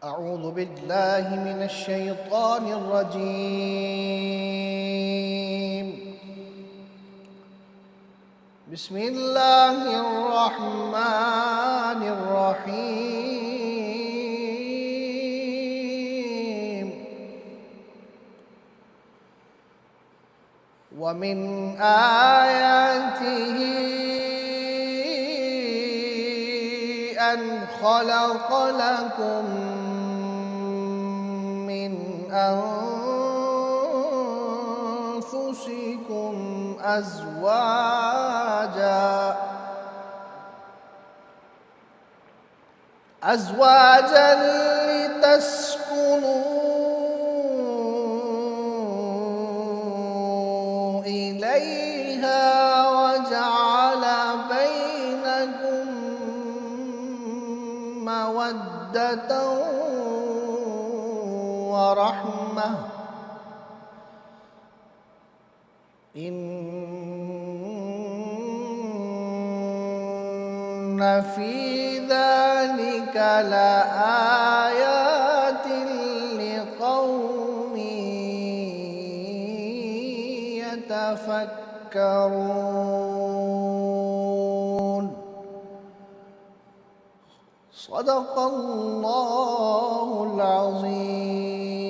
أعوذ بالله من الشيطان الرجيم. بسم الله الرحمن الرحيم. ومن آياته أن خلق لكم من أنفسكم أزواجا لتسكنوا إليها وجعل بينكم مودة ورحمة إن في ذلك لآيات لقوم يتفكرون. صدق الله العظيم.